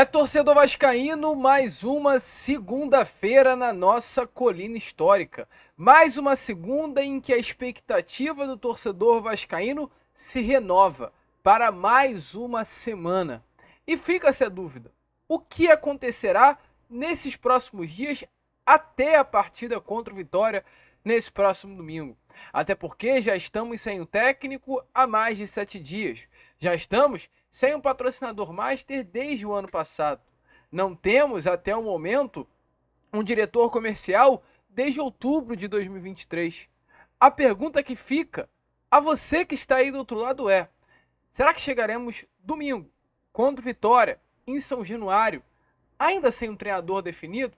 Torcedor vascaíno, mais uma segunda-feira na nossa colina histórica. Mais uma segunda em que a expectativa do torcedor vascaíno se renova para mais uma semana. E fica-se a dúvida, o que acontecerá nesses próximos dias até a partida contra o Vitória nesse próximo domingo? Até porque já estamos sem o técnico há mais de 7 dias. Já estamos sem um patrocinador master desde o ano passado. Não temos, até o momento, um diretor comercial desde outubro de 2023. A pergunta que fica a você que está aí do outro lado é: será que chegaremos domingo, contra o Vitória, em São Januário, ainda sem um treinador definido?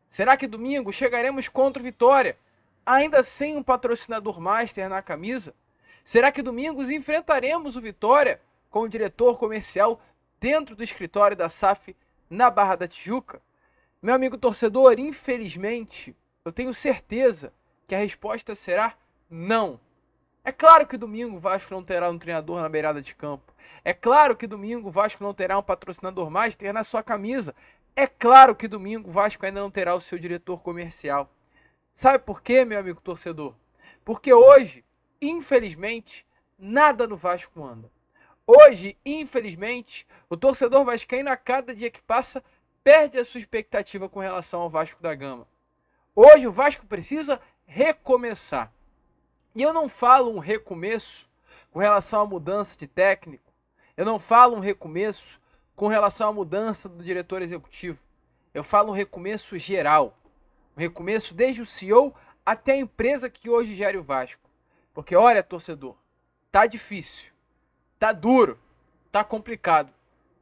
Será que domingo chegaremos contra o Vitória, ainda sem um patrocinador master na camisa? Será que domingo enfrentaremos o Vitória com o diretor comercial dentro do escritório da SAF na Barra da Tijuca? Meu amigo torcedor, infelizmente, eu tenho certeza que a resposta será não. É claro que domingo o Vasco não terá um treinador na beirada de campo. É claro que domingo o Vasco não terá um patrocinador master na sua camisa. É claro que domingo o Vasco ainda não terá o seu diretor comercial. Sabe por quê, meu amigo torcedor? Porque hoje, infelizmente, nada no Vasco anda. Hoje, infelizmente, o torcedor vascaíno, a cada dia que passa, perde a sua expectativa com relação ao Vasco da Gama. Hoje o Vasco precisa recomeçar. E eu não falo um recomeço com relação à mudança de técnico. Eu não falo um recomeço com relação à mudança do diretor executivo. Eu falo um recomeço geral. Um recomeço desde o CEO até a empresa que hoje gera o Vasco. Porque olha, torcedor, tá difícil. Tá duro, tá complicado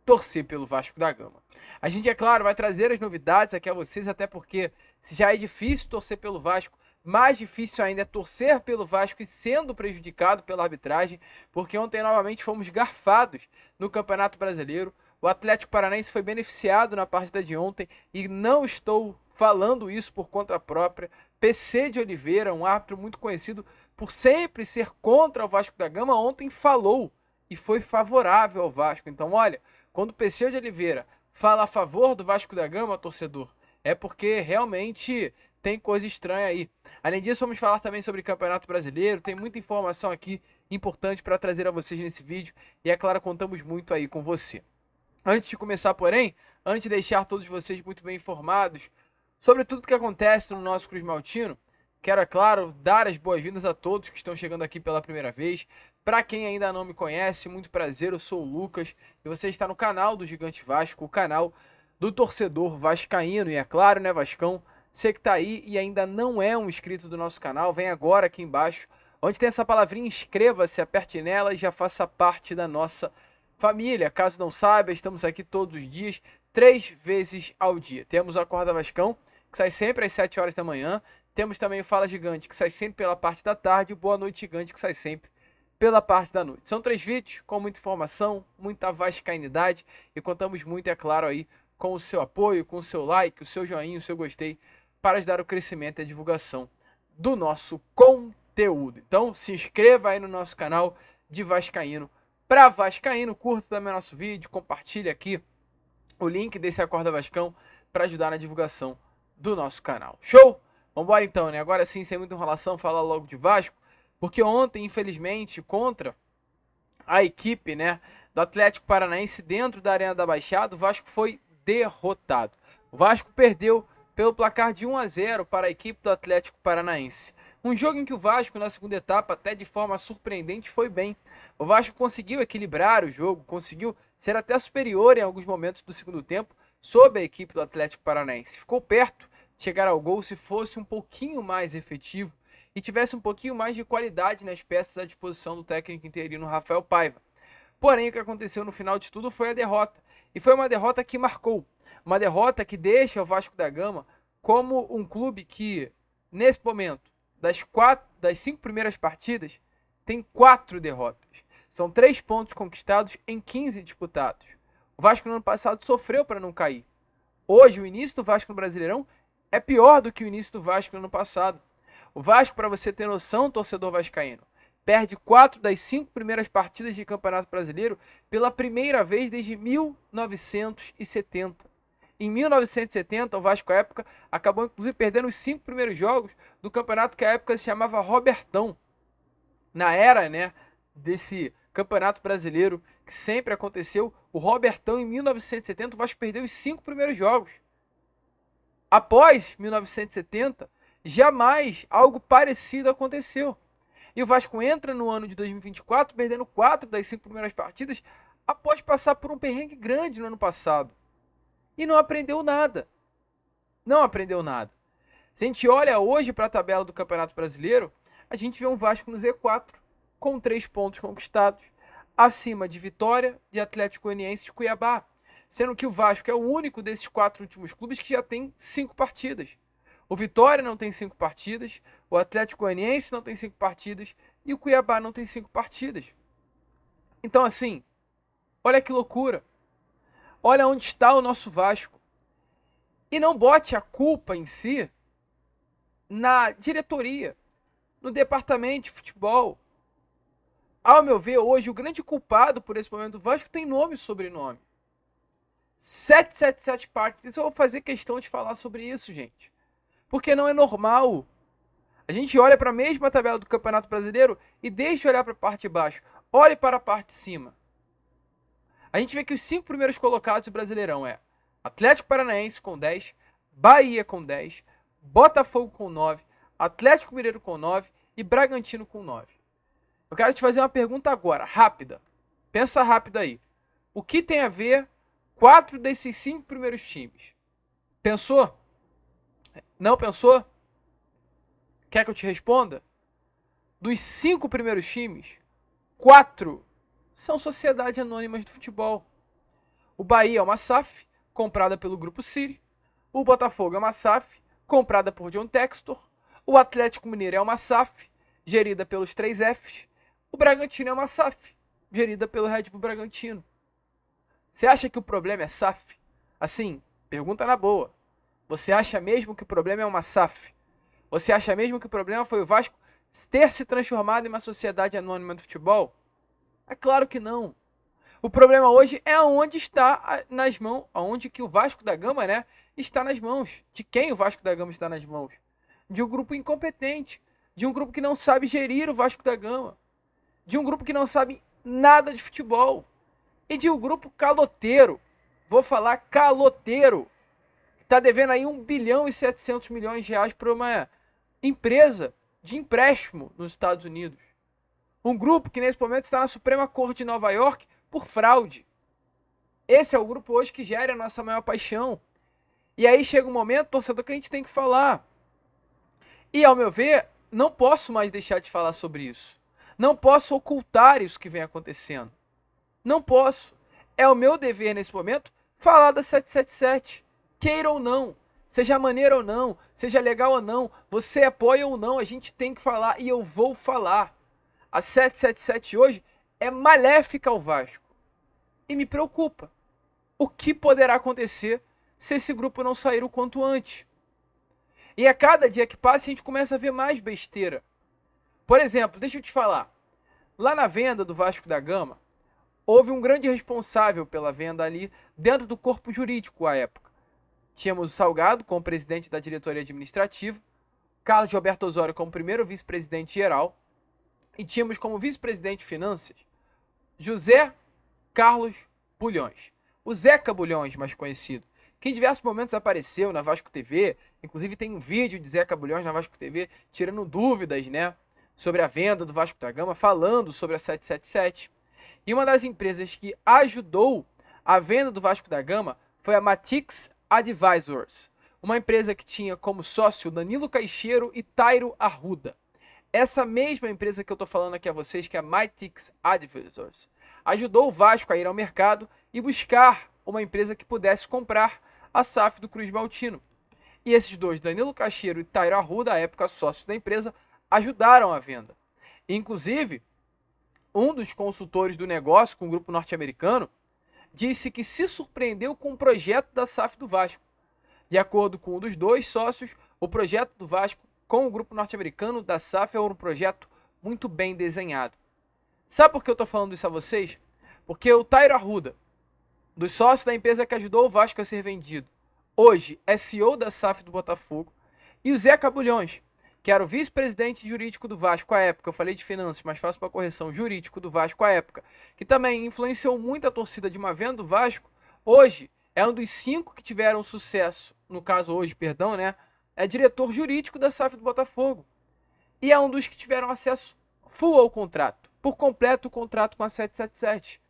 torcer pelo Vasco da Gama. A gente, é claro, vai trazer as novidades aqui a vocês, até porque se já é difícil torcer pelo Vasco, mais difícil ainda é torcer pelo Vasco e sendo prejudicado pela arbitragem, porque ontem novamente fomos garfados no Campeonato Brasileiro. O Atlético Paranaense foi beneficiado na partida de ontem e não estou falando isso por conta própria. PC de Oliveira, um árbitro muito conhecido por sempre ser contra o Vasco da Gama, ontem falou e foi favorável ao Vasco. Então, olha, quando o PC de Oliveira fala a favor do Vasco da Gama, torcedor, é porque realmente tem coisa estranha aí. Além disso, vamos falar também sobre Campeonato Brasileiro. Tem muita informação aqui importante para trazer a vocês nesse vídeo. E é claro, contamos muito aí com você. Antes de começar, porém, antes de deixar todos vocês muito bem informados sobre tudo que acontece no nosso Cruz Maltino, quero, é claro, dar as boas-vindas a todos que estão chegando aqui pela primeira vez. Para quem ainda não me conhece, muito prazer, eu sou o Lucas e você está no canal do Gigante Vasco, o canal do torcedor vascaíno. E é claro, né, Vascão, você que está aí e ainda não é um inscrito do nosso canal, vem agora aqui embaixo, onde tem essa palavrinha, inscreva-se, aperte nela e já faça parte da nossa família. Caso não saiba, estamos aqui todos os dias, 3 vezes ao dia. Temos o Acorda Vascão, que sai sempre às 7 horas da manhã. Temos também o Fala Gigante, que sai sempre pela parte da tarde, e o Boa Noite Gigante, que sai sempre pela parte da noite. São 3 vídeos com muita informação, muita vascainidade e contamos muito, é claro, aí com o seu apoio, com o seu like, o seu joinha, o seu gostei, para ajudar o crescimento e a divulgação do nosso conteúdo. Então, se inscreva aí no nosso canal de Vascaíno para Vascaíno, curta também nosso vídeo, compartilhe aqui o link desse Acorda Vascão para ajudar na divulgação do nosso canal. Show? Vambora então, né? Agora sim, sem muita enrolação, falar logo de Vasco, porque ontem, infelizmente, contra a equipe, né, do Atlético Paranaense dentro da Arena da Baixada, o Vasco foi derrotado. O Vasco perdeu pelo placar de 1-0 para a equipe do Atlético Paranaense. Um jogo em que o Vasco, na segunda etapa, até de forma surpreendente, foi bem. O Vasco conseguiu equilibrar o jogo, conseguiu ser até superior em alguns momentos do segundo tempo sobre a equipe do Atlético Paranaense. Ficou perto de chegar ao gol se fosse um pouquinho mais efetivo e tivesse um pouquinho mais de qualidade nas peças à disposição do técnico interino Rafael Paiva. Porém, o que aconteceu no final de tudo foi a derrota. E foi uma derrota que marcou. Uma derrota que deixa o Vasco da Gama como um clube que, nesse momento, das 5 primeiras partidas, tem 4 derrotas. São 3 pontos conquistados em 15 disputados. O Vasco no ano passado sofreu para não cair. Hoje, o início do Vasco no Brasileirão é pior do que o início do Vasco no ano passado. O Vasco, para você ter noção, torcedor vascaíno, perde 4 das 5 primeiras partidas de Campeonato Brasileiro pela primeira vez desde 1970. Em 1970, o Vasco, à época, acabou inclusive perdendo os 5 primeiros jogos do campeonato que à época se chamava Robertão. Na era, né, desse Campeonato Brasileiro que sempre aconteceu, o Robertão em 1970, o Vasco perdeu os 5 primeiros jogos. Após 1970, jamais algo parecido aconteceu. E o Vasco entra no ano de 2024 perdendo 4 das 5 primeiras partidas após passar por um perrengue grande no ano passado. E não aprendeu nada. Não aprendeu nada. Se a gente olha hoje para a tabela do Campeonato Brasileiro, a gente vê um Vasco no Z4 com 3 pontos conquistados, acima de Vitória, de Atlético Goianiense e de Cuiabá. Sendo que o Vasco é o único desses 4 últimos clubes que já tem 5 partidas. O Vitória não tem 5 partidas, o Atlético Goianiense não tem 5 partidas e o Cuiabá não tem 5 partidas. Então, assim, olha que loucura. Olha onde está o nosso Vasco. E não bote a culpa em si na diretoria, no departamento de futebol. Ao meu ver, hoje, o grande culpado por esse momento do Vasco tem nome e sobrenome. 777 Partners. Eu vou fazer questão de falar sobre isso, gente. Porque não é normal. A gente olha para a mesma tabela do Campeonato Brasileiro e deixa de olhar para a parte de baixo. Olhe para a parte de cima. A gente vê que os 5 primeiros colocados do Brasileirão é Atlético Paranaense com 10, Bahia com 10, Botafogo com 9, Atlético Mineiro com 9 e Bragantino com 9. Eu quero te fazer uma pergunta agora, rápida. Pensa rápido aí. O que tem a ver 4 desses 5 primeiros times? Pensou? Não pensou? Quer que eu te responda? Dos 5 primeiros times, 4 são sociedades anônimas do futebol. O Bahia é uma SAF, comprada pelo Grupo City. O Botafogo é uma SAF, comprada por John Textor. O Atlético Mineiro é uma SAF, gerida pelos 3Fs. O Bragantino é uma SAF, gerida pelo Red Bull Bragantino. Você acha que o problema é SAF? Assim, pergunta na boa. Você acha mesmo que o problema é uma SAF? Você acha mesmo que o problema foi o Vasco ter se transformado em uma sociedade anônima do futebol? É claro que não. O problema hoje é onde está nas mãos, aonde que o Vasco da Gama, né, está nas mãos. De quem o Vasco da Gama está nas mãos? De um grupo incompetente, de um grupo que não sabe gerir o Vasco da Gama, de um grupo que não sabe nada de futebol e de um grupo caloteiro. Vou falar caloteiro. Está devendo aí 1 bilhão e 700 milhões de reais para uma empresa de empréstimo nos Estados Unidos. Um grupo que nesse momento está na Suprema Corte de Nova York por fraude. Esse é o grupo hoje que gera a nossa maior paixão. E aí chega um momento, torcedor, que a gente tem que falar. E ao meu ver, não posso mais deixar de falar sobre isso. Não posso ocultar isso que vem acontecendo. Não posso. É o meu dever nesse momento falar da 777. Queira ou não, seja maneiro ou não, seja legal ou não, você apoia ou não, a gente tem que falar e eu vou falar. A 777 hoje é maléfica ao Vasco. E me preocupa. O que poderá acontecer se esse grupo não sair o quanto antes? E a cada dia que passa, a gente começa a ver mais besteira. Por exemplo, deixa eu te falar. Lá na venda do Vasco da Gama, houve um grande responsável pela venda ali dentro do corpo jurídico à época. Tínhamos o Salgado como presidente da diretoria administrativa, Carlos Roberto Osório como primeiro vice-presidente geral, e tínhamos como vice-presidente de finanças José Carlos Bulhões. O Zeca Bulhões, mais conhecido, que em diversos momentos apareceu na Vasco TV, inclusive tem um vídeo de Zeca Bulhões na Vasco TV tirando dúvidas, né, sobre a venda do Vasco da Gama, falando sobre a 777. E uma das empresas que ajudou a venda do Vasco da Gama foi a Matix Advisors, uma empresa que tinha como sócio Danilo Caixeiro e Tairo Arruda. Essa mesma empresa que eu estou falando aqui a vocês, que é a Matix Advisors, ajudou o Vasco a ir ao mercado e buscar uma empresa que pudesse comprar a SAF do Cruz Maltino. E esses dois, Danilo Caixeiro e Tairo Arruda, à época sócios da empresa, ajudaram a venda. Inclusive, um dos consultores do negócio com o grupo norte-americano disse que se surpreendeu com o projeto da SAF do Vasco. De acordo com um dos dois sócios, o projeto do Vasco com o grupo norte-americano da SAF é um projeto muito bem desenhado. Sabe por que eu tô falando isso a vocês? Porque o Tairo Arruda, dos sócios da empresa que ajudou o Vasco a ser vendido, hoje é CEO da SAF do Botafogo, e o Zé Cabulhões, que era o vice-presidente jurídico do Vasco à época, eu falei de finanças, mas faço para correção, jurídico do Vasco à época, que também influenciou muito a torcida de uma venda do Vasco, hoje é um dos 5 que tiveram sucesso, no caso hoje, perdão, né? É diretor jurídico da SAF do Botafogo. E é um dos que tiveram acesso full ao contrato, por completo o contrato com a 777.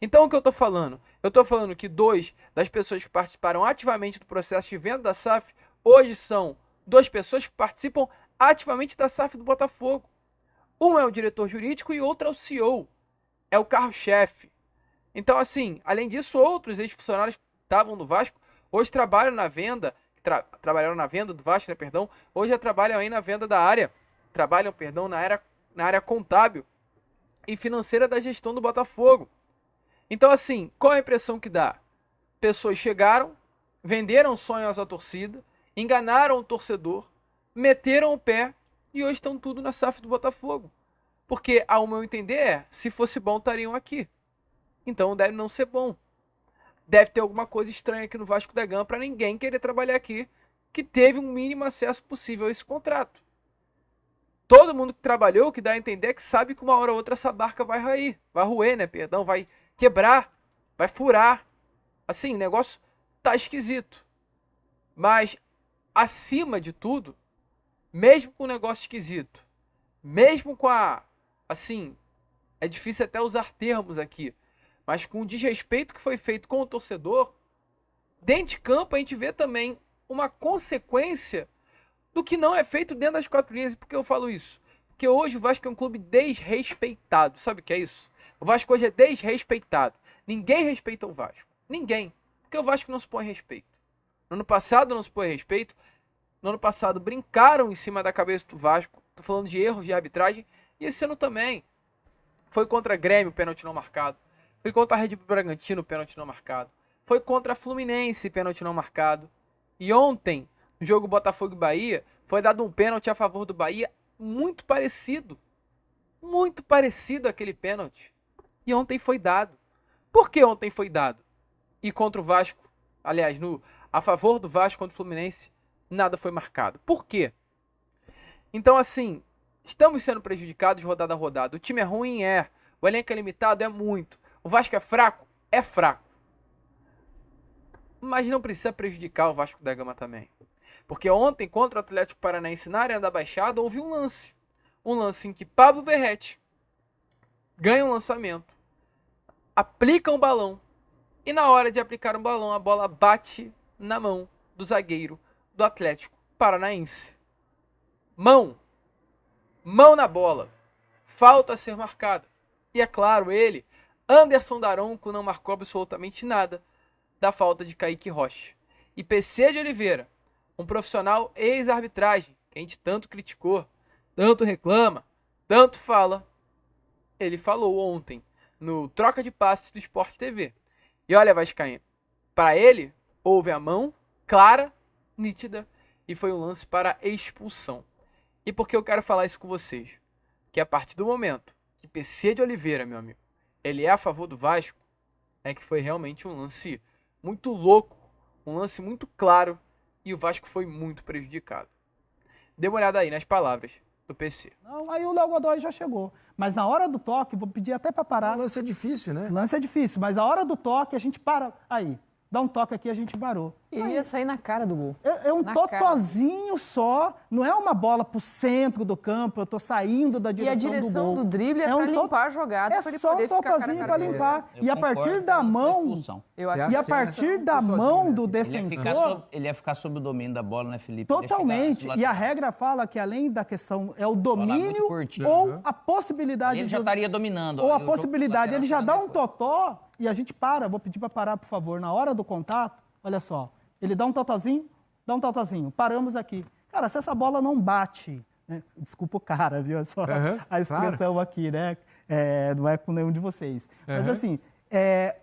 Então o que eu estou falando? Eu estou falando que 2 das pessoas que participaram ativamente do processo de venda da SAF, hoje são 2 pessoas que participam ativamente da SAF do Botafogo. Um é o diretor jurídico e outro é o CEO, é o carro-chefe. Então assim, além disso, outros ex-funcionários que estavam no Vasco, hoje trabalham na venda, trabalharam na venda do Vasco, né, perdão, hoje já trabalham aí na venda da área, trabalham, perdão, na área contábil e financeira da gestão do Botafogo. Então assim, qual é a impressão que dá? Pessoas chegaram, venderam sonhos à torcida, enganaram o torcedor, meteram o pé e hoje estão tudo na SAF do Botafogo. Porque, ao meu entender, se fosse bom, estariam aqui. Então deve não ser bom. Deve ter alguma coisa estranha aqui no Vasco da Gama para ninguém querer trabalhar aqui, que teve um mínimo acesso possível a esse contrato. Todo mundo que trabalhou, que dá a entender, que sabe que uma hora ou outra essa barca vai roer, né, perdão, vai quebrar, vai furar. Assim, o negócio tá esquisito. Mas, acima de tudo, mesmo com o negócio esquisito, mesmo com assim, é difícil até usar termos aqui, mas com o desrespeito que foi feito com o torcedor, dentro de campo a gente vê também uma consequência do que não é feito dentro das 4 linhas. Por que eu falo isso? Porque hoje o Vasco é um clube desrespeitado. Sabe o que é isso? O Vasco hoje é desrespeitado. Ninguém respeita o Vasco. Ninguém. Porque o Vasco não se põe respeito. No ano passado não se põe respeito. No ano passado brincaram em cima da cabeça do Vasco. Tô falando de erros de arbitragem. E esse ano também. Foi contra Grêmio, pênalti não marcado. Foi contra a Red Bull Bragantino, pênalti não marcado. Foi contra a Fluminense, pênalti não marcado. E ontem, no jogo Botafogo e Bahia, foi dado um pênalti a favor do Bahia muito parecido. Muito parecido àquele pênalti. E ontem foi dado. Por que ontem foi dado? E contra o Vasco, aliás, a favor do Vasco contra o Fluminense, nada foi marcado. Por quê? Então, assim, estamos sendo prejudicados rodada a rodada. O time é ruim? É. O elenco é limitado? É muito. O Vasco é fraco? É fraco. Mas não precisa prejudicar o Vasco da Gama também. Porque ontem, contra o Atlético Paranaense na Arena da Baixada, houve um lance. Um lance em que Pablo Verrete ganha um lançamento, aplica um balão, e na hora de aplicar um balão, a bola bate na mão do zagueiro do Atlético Paranaense. Mão na bola, falta a ser marcada. E é claro, ele, Anderson Daronco, não marcou absolutamente nada da falta de Kaique Rocha. E PC de Oliveira, um profissional ex-arbitragem, que a gente tanto criticou, tanto reclama, tanto fala, ele falou ontem no Troca de Passes do Sport TV. E olha, vascaíno, para ele houve a mão clara, nítida, e foi um lance para expulsão. E por que eu quero falar isso com vocês? Que a partir do momento que PC de Oliveira, meu amigo, ele é a favor do Vasco, é que foi realmente um lance muito louco, um lance muito claro, e o Vasco foi muito prejudicado. Dê uma olhada aí nas palavras do PC. Não, aí o Léo Godoy já chegou. Mas na hora do toque, vou pedir até para parar. O lance é difícil, né? O lance é difícil, mas a hora do toque a gente para. Aí, dá um toque aqui, a gente parou. Ele ia sair na cara do gol. É um totozinho só, não é uma bola pro centro do campo, eu tô saindo da direção do gol. E a direção do drible é pra limpar a jogada, é pra ele só poder um ficar cara a totozinho cara para dele. limpar. E a partir da mão, e a partir da mão do defensor... Ele ia ficar sob o domínio da bola, né, Felipe? Totalmente. E a regra fala que além da questão, é o domínio ou a possibilidade... Ele já estaria dominando. Ou a possibilidade, ele já dá um totó e a gente para. Vou pedir para parar, por favor, na hora do contato, olha só. Ele dá um totozinho, paramos aqui. Cara, se essa bola não bate, né? Desculpa o cara, viu? É só a expressão aqui, né? Não é com nenhum de vocês. Mas assim,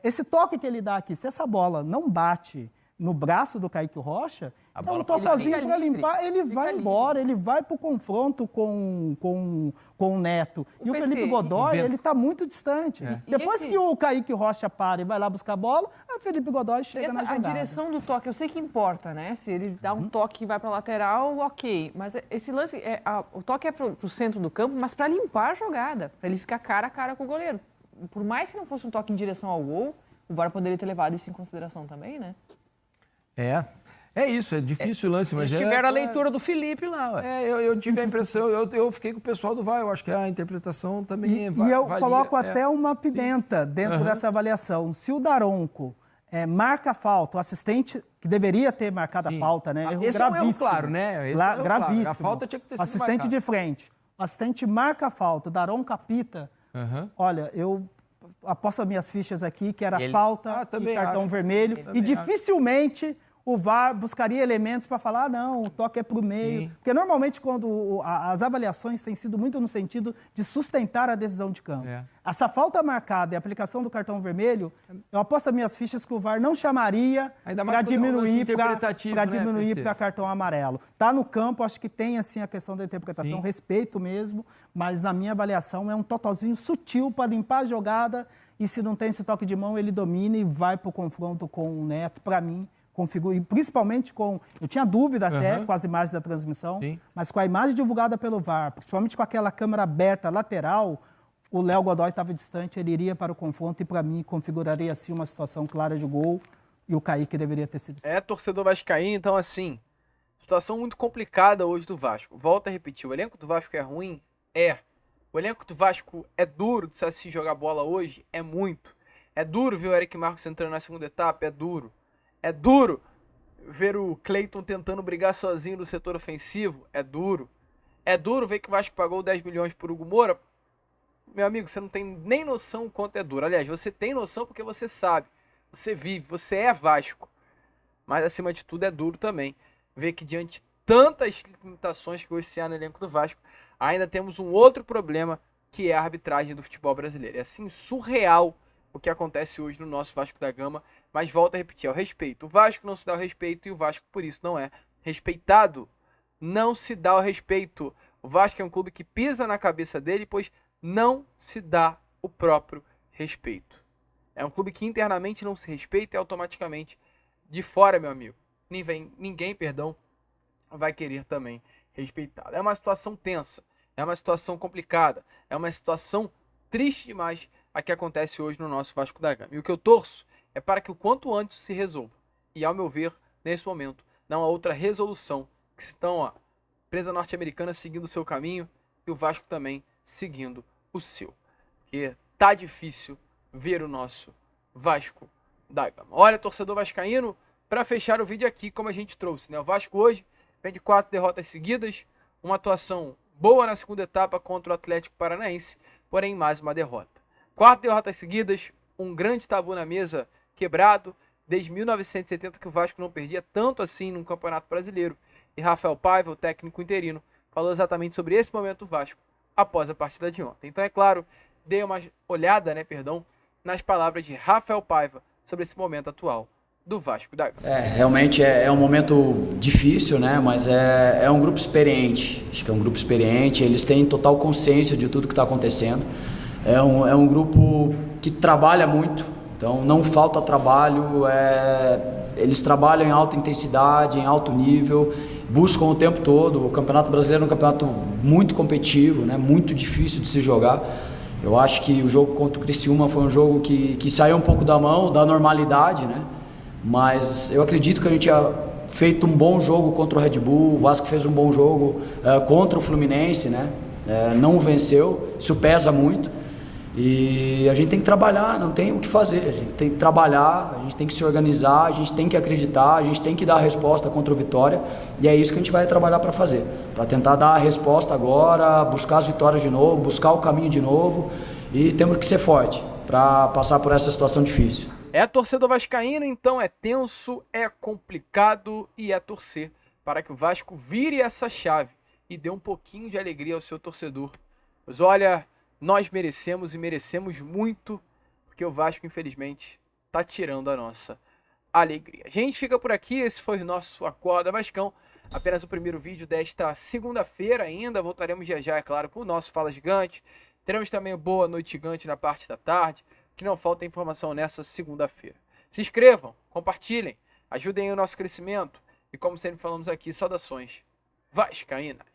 esse toque que ele dá aqui, se essa bola não bate no braço do Kaique Rocha, A Então, bola tô fica sozinho livre. para limpar, ele Fica vai livre. embora, ele vai pro confronto com o Neto. E o PC, Felipe Godoy, ele tá muito distante. Depois esse- que o Kaique Rocha para e vai lá buscar a bola, aí o Felipe Godoy chega Essa, na a jogada. direção do toque, eu sei que importa, né? Se ele dá um toque e vai para lateral, ok. Mas esse lance, o toque é para o centro do campo, mas para limpar a jogada, para ele ficar cara a cara com o goleiro. Por mais que não fosse um toque em direção ao gol, o VAR poderia ter levado isso em consideração também, né? É isso, é difícil o lance, mas Eles tiveram a leitura do Felipe lá, ué. eu tive a impressão, eu fiquei com o pessoal do VAR, eu acho que a interpretação também E eu valia, coloco até uma pimenta dentro dessa avaliação. Se o Daronco marca a falta, o assistente que deveria ter marcado a falta, né? Erro Esse é um erro gravíssimo. claro, né? Esse é um erro claro. Gravíssimo. A falta tinha que ter sido assistente marcada. de frente. O assistente marca a falta, o Daronco apita. Olha, eu aposto as minhas fichas aqui que era E ele- falta e também cartão acho. vermelho. E dificilmente o VAR buscaria elementos para falar, não, o toque é para o meio. Sim. Porque normalmente quando as avaliações têm sido muito no sentido de sustentar a decisão de campo. Essa falta marcada e a aplicação do cartão vermelho, eu aposto as minhas fichas que o VAR não chamaria Ainda mais para quando é um lance diminuir interpretativo, para né, diminuir PC? para cartão amarelo. Tá no campo, acho que tem assim a questão da interpretação, respeito mesmo, mas na minha avaliação é um totalzinho sutil para limpar a jogada e se não tem esse toque de mão, ele domina e vai para o confronto com o Neto, para mim. Configura, e principalmente com. Eu tinha dúvida até com as imagens da transmissão, mas com a imagem divulgada pelo VAR, principalmente com aquela câmera aberta lateral, o Léo Godoy estava distante, ele iria para o confronto e, para mim, configuraria assim uma situação clara de gol e o Kaique deveria ter sido. Torcedor vascaíno, então assim, situação muito complicada hoje do Vasco. Volto a repetir, o elenco do Vasco é ruim? É. O elenco do Vasco é duro de se assistir jogar bola hoje? É muito. É duro ver o Eric Marcos entrando na segunda etapa? É duro. É duro ver o Cleiton tentando brigar sozinho no setor ofensivo? É duro. É duro ver que o Vasco pagou 10 milhões por Hugo Moura? Meu amigo, você não tem nem noção o quanto é duro. Aliás, você tem noção porque você sabe. Você vive, você é Vasco. Mas, acima de tudo, é duro também ver que, diante de tantas limitações que hoje se há no elenco do Vasco, ainda temos um outro problema, que é a arbitragem do futebol brasileiro. É assim surreal o que acontece hoje no nosso Vasco da Gama, mas volto a repetir, é o respeito. O Vasco não se dá o respeito e o Vasco, por isso, não é respeitado. Não se dá o respeito. O Vasco é um clube que pisa na cabeça dele, pois não se dá o próprio respeito. É um clube que internamente não se respeita e automaticamente de fora, meu amigo, ninguém, vai querer também respeitá-lo. É uma situação tensa, é uma situação complicada, é uma situação triste demais a que acontece hoje no nosso Vasco da Gama. E o que eu torço é para que o quanto antes se resolva. E, ao meu ver, nesse momento, não há outra resolução que estão a empresa norte-americana seguindo o seu caminho e o Vasco também seguindo o seu. Porque tá difícil ver o nosso Vasco da Gama. Olha, torcedor vascaíno, para fechar o vídeo aqui, como a gente trouxe, né? O Vasco hoje vem de 4 derrotas seguidas, uma atuação boa na segunda etapa contra o Atlético Paranaense, porém mais uma derrota. 4 derrotas seguidas, um grande tabu na mesa quebrado, desde 1970 que o Vasco não perdia tanto assim num Campeonato Brasileiro. E Rafael Paiva, o técnico interino, falou exatamente sobre esse momento do Vasco após a partida de ontem. Então, é claro, dei uma olhada, nas palavras de Rafael Paiva sobre esse momento atual do Vasco da Gama. Realmente é um momento difícil, né? Mas é um grupo experiente. Acho que é um grupo experiente, eles têm total consciência de tudo que está acontecendo. É um grupo que trabalha muito, então não falta trabalho, eles trabalham em alta intensidade, em alto nível, buscam o tempo todo. O Campeonato Brasileiro é um campeonato muito competitivo, né? Muito difícil de se jogar. Eu acho que o jogo contra o Criciúma foi um jogo que saiu um pouco da mão, da normalidade, né? Mas eu acredito que a gente tinha feito um bom jogo contra o Red Bull, o Vasco fez um bom jogo contra o Fluminense, né? Não venceu, isso pesa muito. E a gente tem que trabalhar, não tem o que fazer, a gente tem que trabalhar, a gente tem que se organizar, a gente tem que acreditar, a gente tem que dar a resposta contra o Vitória, e é isso que a gente vai trabalhar para fazer, para tentar dar a resposta agora, buscar as vitórias de novo, buscar o caminho de novo, e temos que ser forte para passar por essa situação difícil. Torcedor vascaíno, então é tenso, é complicado e é torcer para que o Vasco vire essa chave e dê um pouquinho de alegria ao seu torcedor. Mas olha, nós merecemos e merecemos muito, porque o Vasco, infelizmente, está tirando a nossa alegria. A gente fica por aqui, esse foi o nosso Acorda Vascão, apenas o primeiro vídeo desta segunda-feira ainda, voltaremos já, é claro, com o nosso Fala Gigante, teremos também o Boa Noite Gigante na parte da tarde, que não falta informação nessa segunda-feira. Se inscrevam, compartilhem, ajudem o nosso crescimento e, como sempre falamos aqui, saudações vascaínas.